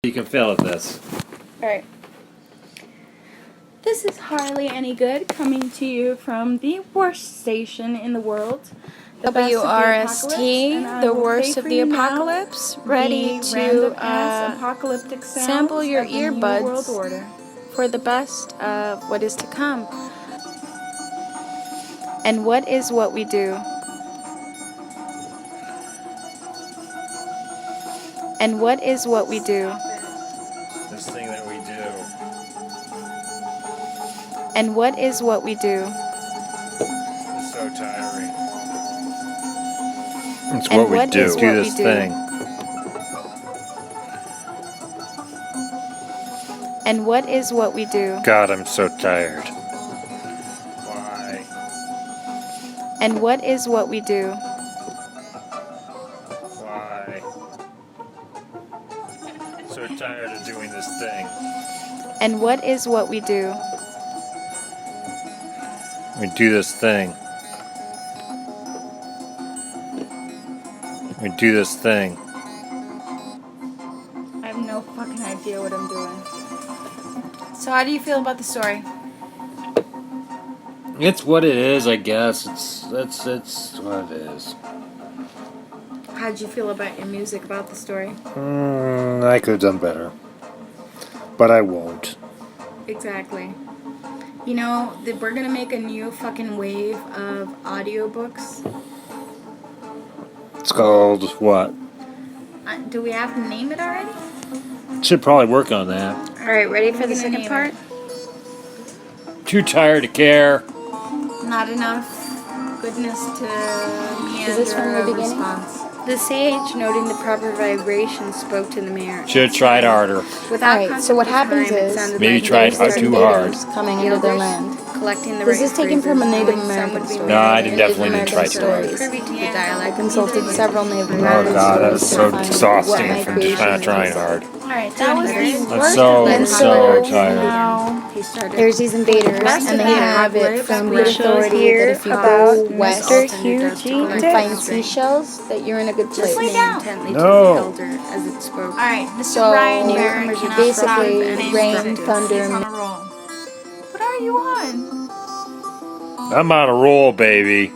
You can fail at this. Alright. This is Hardly Any Good, coming to you from the worst station in the world. The WRST, the worst of the apocalypse, ready to sample your earbuds for the best of what is to come. And what is what we do? And what is what we do? This thing that we do. And what is what we do? It's so tiring. It's And what we what do. is Do what this we do? thing. And what is what we do? God, I'm so tired. Why? And what is what we do? Why? So tired of doing this thing. And what is what we do? We do this thing. We do this thing. I have no fucking idea what I'm doing. So how do you feel about the story? It's what it is, I guess. It's what it is. How did you feel about your music about the story? I could have done better. But I won't. Exactly. You know, we're gonna make a new fucking wave of audiobooks. It's called what? Do we have to name it already? Should probably work on that. Alright, ready for the second part? Too tired to care. Not enough goodness to meander Is this from the a beginning? response. The sage, noting the proper vibration, spoke to the mirror. Should have tried harder. Without Alright, so what concept of happens time, it is sounded Maybe like tried those hard that too invaders hard. Coming into their land. collecting the This right is taken from a phrases, Native knowing American some would be story. No, I related, definitely didn't try Native too hard. American privy to the I dialect. consulted several Native Oh American God, that stories is to so find exhausting what my from creation not trying is. hard. Alright, That was the I'm worst so, of it. so So tired. now he started. there's these invaders, Rest and of they it, have it from the we showed authority here that if you about go west Mr. and Hugh G. find seashells, that you're in a good place. Just lay down. Intently No. to the elder as it spoke. Alright, Mr. So Brian Newcomers Barrett would cannot basically stop basically any rain, instructive. thunder, He's on a roll. What are you on? I'm on a roll, baby.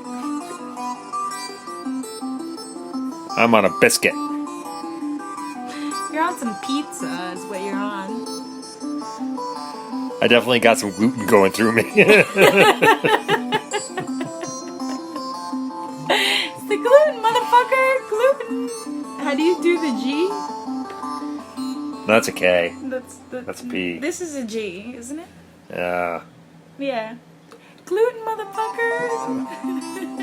I'm on a biscuit. You're on some pizza is what you're on. I definitely got some gluten going through me. It's the gluten, motherfucker! Gluten! How do you do the G? That's a K. That's a P. This is a G, isn't it? Yeah. Yeah. Gluten, motherfucker!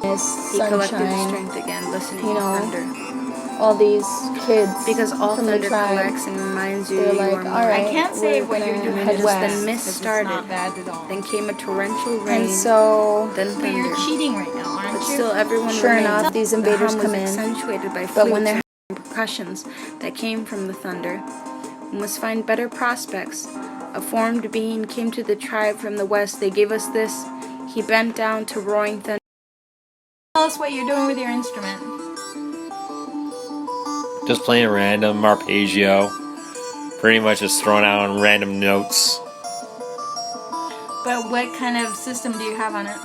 He collected sunshine, strength again, listening you to know, thunder. all these kids Because all from the thunder tribe, collects and reminds you they're you like, are all right, I can't say we're what you're gonna doing head is west. The mist started. It's not bad at all. Then came a torrential rain. And so, then But you're thunder. cheating right now, aren't But you? still, everyone sure remained. enough, these The invaders hum was come in, accentuated by but when flutes they're and percussions that came from the thunder. We must find better prospects. A formed being came to the tribe from the west. They gave us this. He bent down to roaring thunder. Tell us what you're doing with your instrument. Just playing random arpeggio. Pretty much just throwing out random notes. But what kind of system do you have on it?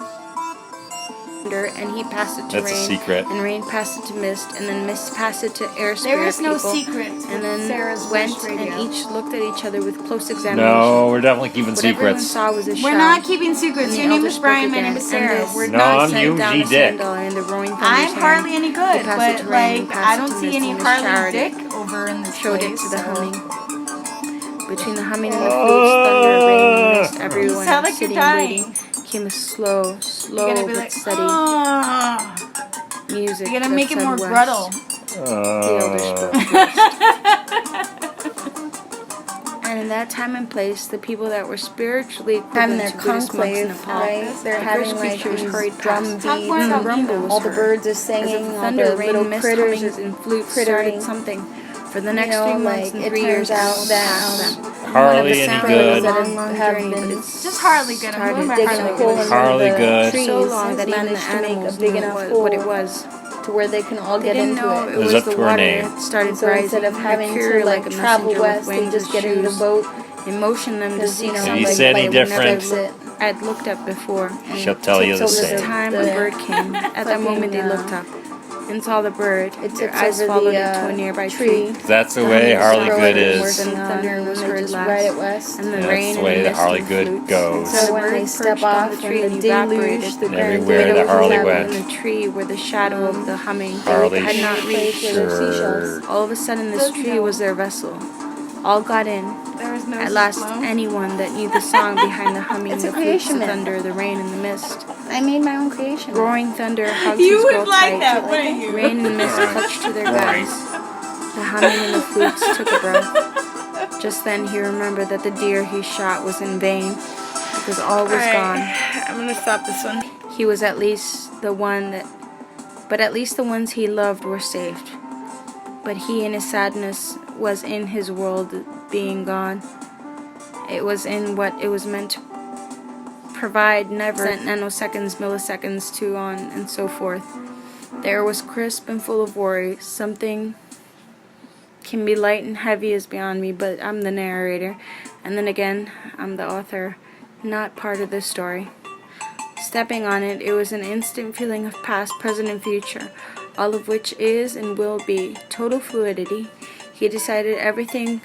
And he passed it to That's a rain. secret. And rain passed it to mist. And then mist passed it to air spirit There is no people. secret with And then Sarah's went Wish and Radio. each looked at each other with close examination. No, we're definitely keeping What everyone secrets. saw was a We're shell. not keeping secrets. And Your the name elder is spoke Brian, my again, name is and Sarah. this We're No, not I'm set you, down G. a Dick. $7 and the roaring thunder I'm sang. hardly any He good, passed but it to rain, like passed I it don't to see mist, any and Harley showered Dick it. over in this Showed place. it to the so- humming. Between the humming and the flutes, thunder, rain, mist, You everyone sound like you're sitting dying. waiting, came a slow You're gonna be but like, steady oh. music. You're gonna that make it said more west. gruttle. The elder spoke. And in that time and place, the people that were spiritually having equivalent their to Buddhist monks in conclave, Nepal, right? They're the having first like creatures these hurried drum past. beats, Talk more about rumble me, was all the heard. birds are As if singing, the all thunder, the rain, little mist, critters hummings, are and flutes crittering. started something. For the next 3 months and 3 years out passed that them. Hardly any good. Long have journey, but been it's Just hardly good. I'm going by digging a hardly hole good. in Hardly good. trees so long that even the managed to make a animals big knew enough what it hole was. to where they can all They get didn't into know it. it Lives was up the to her water name. that started So instead rising. of having to Mercury, like like a travel messenger west with and wings just and get in the shoes, boat, and motioned them to because seek If something you like, say any like different, I'd looked up before. And she'll tell you the tips over this same. time the a bird came. At that moment they looked up and saw the bird. It Their tips eyes over followed the it to a nearby tree. That's the The way humming Harley sound Good was is. worse than And thunder then was they heard just last. ride it west. And the That's rain the way and the mist Harley and Good flutes. goes. So when bird they step perched on off the from tree the and deluge, evaporated. the ground Everywhere the Harley went. In the tree where the shadow of the humming Harley had not reached. sure. All of a sudden this tree was their vessel. All got in. There was no At last, flow. anyone that knew the song behind the humming, It's a the flutes, creation the myth. thunder, the rain, and the mist. I made my own creation. Roaring thunder hugged You his would girl like tight. that, wouldn't you? Rain and mist clutched to their guys. The humming and the flutes took a breath. Just then he remembered that the deer he shot was in vain, because all was gone. I'm gonna stop this one. He was at least the one that, but at least the ones he loved were saved. But he in his sadness was in his world being gone. It was in what it was meant to provide, never nanoseconds, milliseconds, to on and so forth. The air was crisp and full of worry. Something can be light and heavy is beyond me, but I'm the narrator. And then again, I'm the author, not part of this story. Stepping on it, it was an instant feeling of past, present, and future, all of which is and will be total fluidity. He decided everything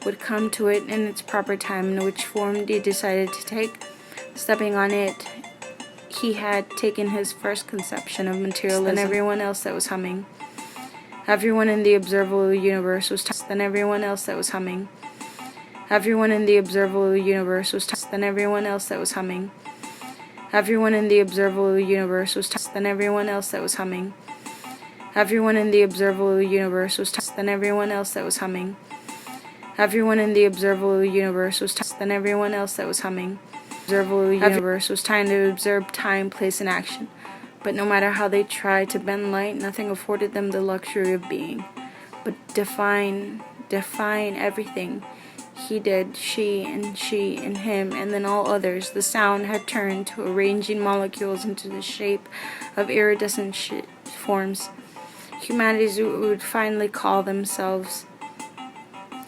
would come to it in its proper time, in which form he decided to take. Stepping on it, he had taken his first conception of materialism than everyone else that was humming. Everyone in the observable universe was than everyone else that was humming. Everyone in the observable universe was than everyone else that was humming. Everyone in the observable universe was than everyone else that was humming. Everyone in the observable universe was than everyone else that was humming. Everyone in the observable universe was than everyone else that was humming. Observable universe was trying to observe time, place, and action. But no matter how they tried to bend light, nothing afforded them the luxury of being. But define everything. He did, she and him, and then all others. The sound had turned to arranging molecules into the shape of iridescent forms. Humanities would finally call themselves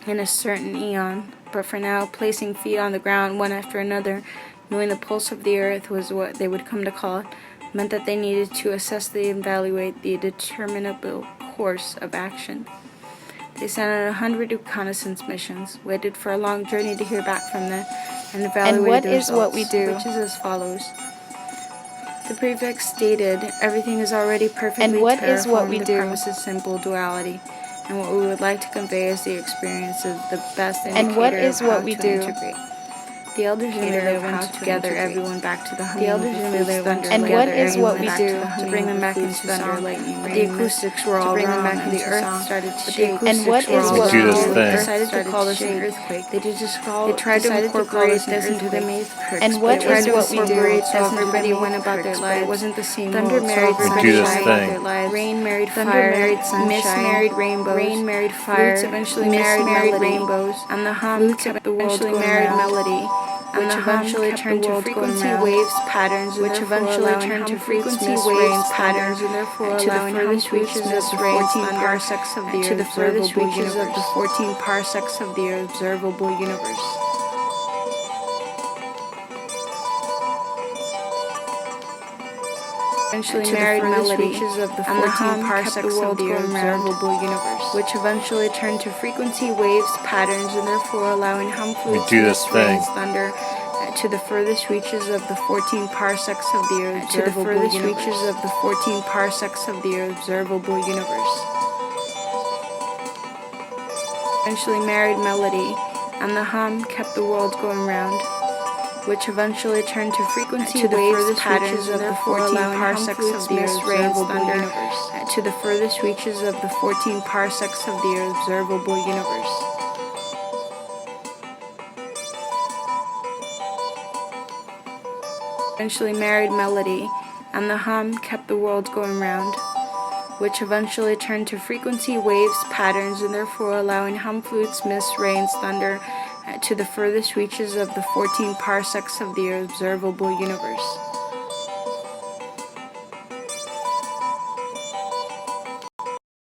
in a certain eon. But for now, placing feet on the ground one after another, knowing the pulse of the earth was what they would come to call it, meant that they needed to assess and evaluate the determinable course of action. They sent out 100 reconnaissance missions, waited for a long journey to hear back from them, and evaluated what the is what results, we do? which is as follows. The prefix stated, everything is already perfectly And what is what we terraformed. do? The premise is simple duality, and what we would like to convey is the experience of the best indicator And what is of what how we to do? integrate. The elders knew they went to gather everyone back to the humming of the flutes, thunder, And what gather is what everyone we back do? to the humming To bring them back into thunder, song. lightning, But the rain, acoustics were all bring them wrong, back and the into earth song. started to But the shake. acoustics were all We do this wrong. thing. They decided to call this an earthquake. They tried to incorporate this into the myth. And what They tried is to what we do? incorporate So this into everybody went about their lives. It wasn't the same. Thunder married We do this sunshine. thing. Rain married Thunder fire. married sunshine. Mist married rainbows. Rain married fire. Flutes eventually Mist married married rainbows. And the hum kept the world going married round. melody, Which eventually turned to frequency waves, patterns, and which therefore eventually allowing turned to hum frequency flutes, waves, rains, patterns, patterns, and therefore to the allowing hum furthest flutes reaches of of the the 14 thunder, parsecs of the to the furthest observable reaches of the universe. 14 parsecs of the observable universe. Eventually married melody of the 14 parsecs of the observable universe, which eventually turned to frequency waves, patterns, and therefore allowing hum flutes, do this mist, rains, thing. thunder, to the furthest reaches of the 14 parsecs of the observable reaches of the 14 parsecs of the observable universe. Eventually married melody, and the hum kept the world going round, which eventually turned to frequency waves, patterns, and therefore allowing parsecs of the observable universe. To the furthest reaches of the 14 parsecs of the observable universe. Eventually married melody, and the hum kept the world going round, which eventually turn to frequency, waves, patterns, and therefore allowing hum flutes, mist, rains, thunder to the furthest reaches of the 14 parsecs of the observable universe.